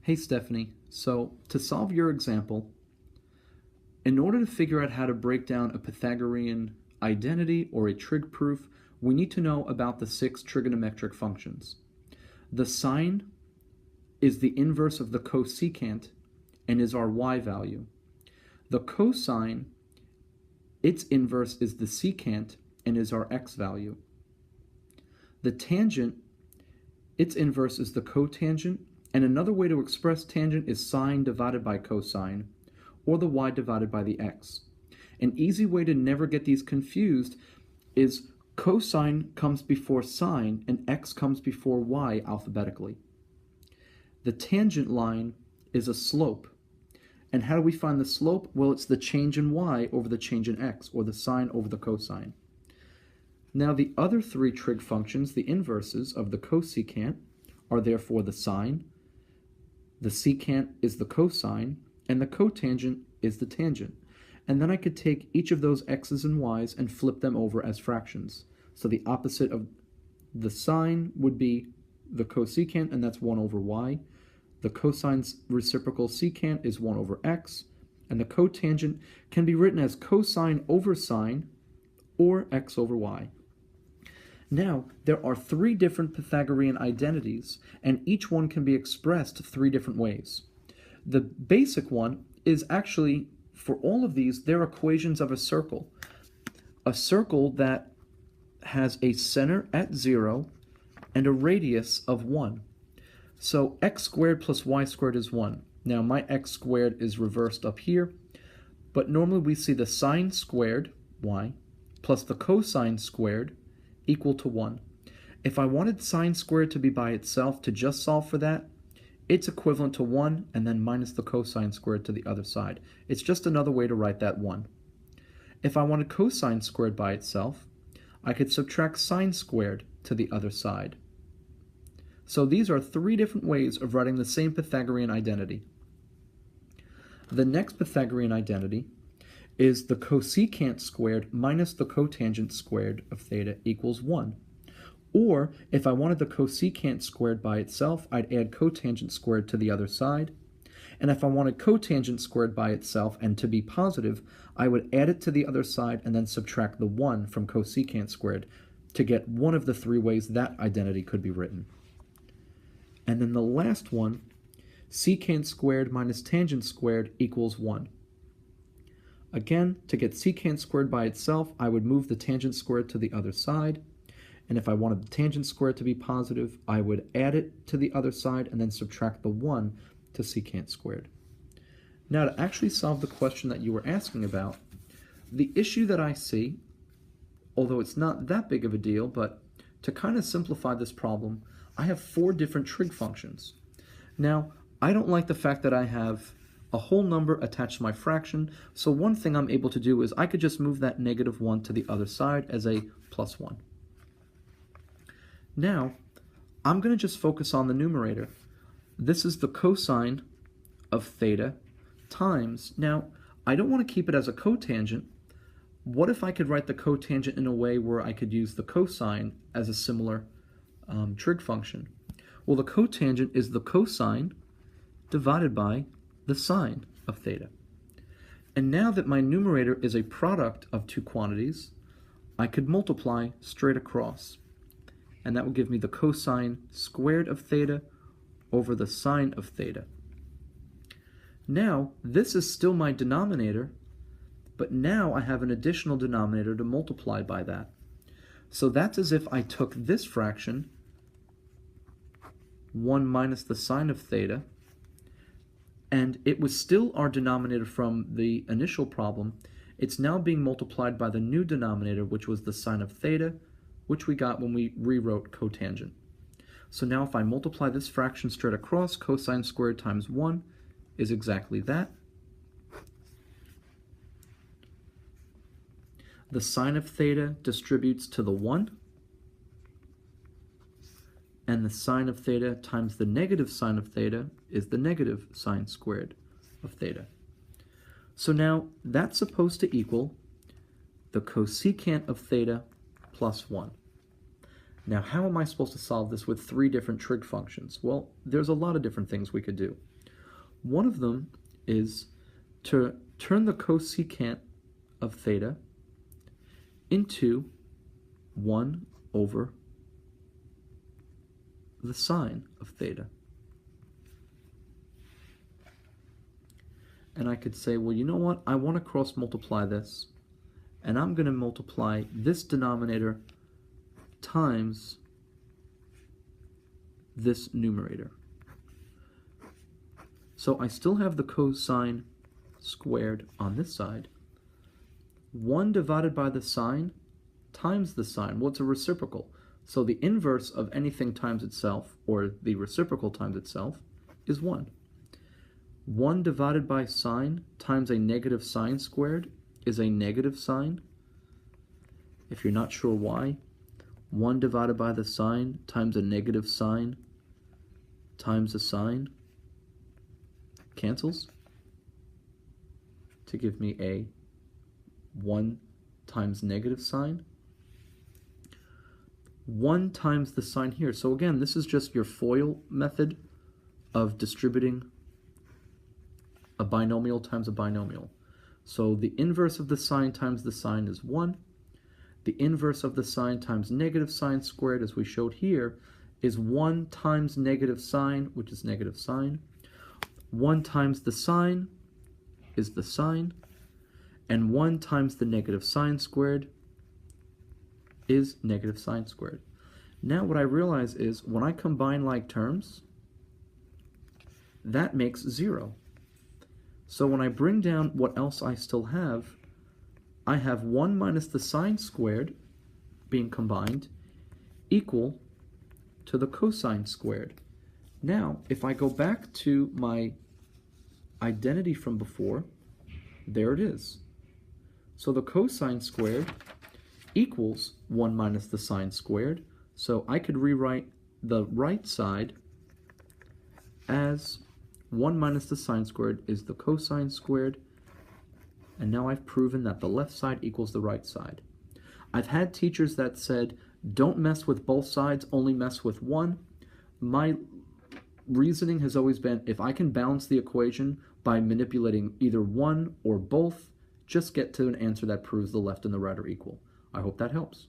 Hey Stephanie, so to solve your example, in order to figure out how to break down a Pythagorean identity or a trig proof, we need to know about the 6 trigonometric functions. The sine is the inverse of the cosecant and is our y value. The cosine, its inverse is the secant and is our x value. The tangent, its inverse is the cotangent, and another way to express tangent is sine divided by cosine, or the y divided by the x. An easy way to never get these confused is cosine comes before sine and x comes before y alphabetically. The tangent line is a slope. And how do we find the slope? Well, it's the change in y over the change in x, or the sine over the cosine. Now the other 3 trig functions, the inverses of the cosecant, are therefore the sine, the secant is the cosine, and the cotangent is the tangent. And then I could take each of those x's and y's and flip them over as fractions. So the opposite of the sine would be the cosecant, and that's 1 over y. The cosine's reciprocal secant is 1 over x, and the cotangent can be written as cosine over sine or x over y. Now, there are 3 different Pythagorean identities, and each one can be expressed 3 different ways. The basic one is actually, for all of these, they're equations of a circle that has a center at 0 and a radius of 1. So x squared plus y squared is 1. Now my x squared is reversed up here, but normally we see the sine squared, y, plus the cosine squared equal to 1. If I wanted sine squared to be by itself to just solve for that, it's equivalent to 1 and then minus the cosine squared to the other side. It's just another way to write that 1. If I wanted cosine squared by itself, I could subtract sine squared to the other side. So these are 3 different ways of writing the same Pythagorean identity. The next Pythagorean identity is the cosecant squared minus the cotangent squared of theta equals 1. Or, if I wanted the cosecant squared by itself, I'd add cotangent squared to the other side. And if I wanted cotangent squared by itself and to be positive, I would add it to the other side and then subtract the 1 from cosecant squared to get one of the 3 ways that identity could be written. And then the last one, secant squared minus tangent squared equals 1. Again, to get secant squared by itself, I would move the tangent squared to the other side. And if I wanted the tangent squared to be positive, I would add it to the other side and then subtract the 1 to secant squared. Now, to actually solve the question that you were asking about, the issue that I see, although it's not that big of a deal, but to kind of simplify this problem, I have 4 different trig functions. Now, I don't like the fact that I have a whole number attached to my fraction, so one thing I'm able to do is I could just move that negative 1 to the other side as a plus 1. Now, I'm going to just focus on the numerator. This is the cosine of theta times, now, I don't want to keep it as a cotangent. What if I could write the cotangent in a way where I could use the cosine as a similar trig function? Well, the cotangent is the cosine divided by the sine of theta. And now that my numerator is a product of 2 quantities, I could multiply straight across. And that will give me the cosine squared of theta over the sine of theta. Now, this is still my denominator, but now I have an additional denominator to multiply by that. So that's as if I took this fraction, 1 minus the sine of theta, and it was still our denominator from the initial problem. It's now being multiplied by the new denominator, which was the sine of theta, which we got when we rewrote cotangent. So now if I multiply this fraction straight across, cosine squared times 1 is exactly that. The sine of theta distributes to the 1, and the sine of theta times the negative sine of theta is the negative sine squared of theta. So now that's supposed to equal the cosecant of theta plus 1. Now, how am I supposed to solve this with 3 different trig functions? Well, there's a lot of different things we could do. One of them is to turn the cosecant of theta into 1 over the sine of theta. And I could say, well, you know what? I want to cross multiply this, and I'm going to multiply this denominator times this numerator. So I still have the cosine squared on this side. 1 divided by the sine times the sine. Well, it's a reciprocal. So the inverse of anything times itself, or the reciprocal times itself, is 1. 1 divided by sine times a negative sine squared is a negative sine. If you're not sure why, 1 divided by the sine times a negative sine times a sine cancels to give me a 1 times negative sine. 1 times the sine here. So again, this is just your FOIL method of distributing a binomial times a binomial. So the inverse of the sine times the sine is 1. The inverse of the sine times negative sine squared, as we showed here, is 1 times negative sine, which is negative sine. 1 times the sine is the sine. And 1 times the negative sine squared is negative sine squared. Now what I realize is when I combine like terms, that makes 0. So when I bring down what else I still have, I have 1 minus the sine squared being combined equal to the cosine squared. Now, if I go back to my identity from before, there it is. So the cosine squared equals 1 minus the sine squared. So I could rewrite the right side as 1 minus the sine squared is the cosine squared. And now I've proven that the left side equals the right side. I've had teachers that said, don't mess with both sides, only mess with one. My reasoning has always been, if I can balance the equation by manipulating either one or both, just get to an answer that proves the left and the right are equal. I hope that helps.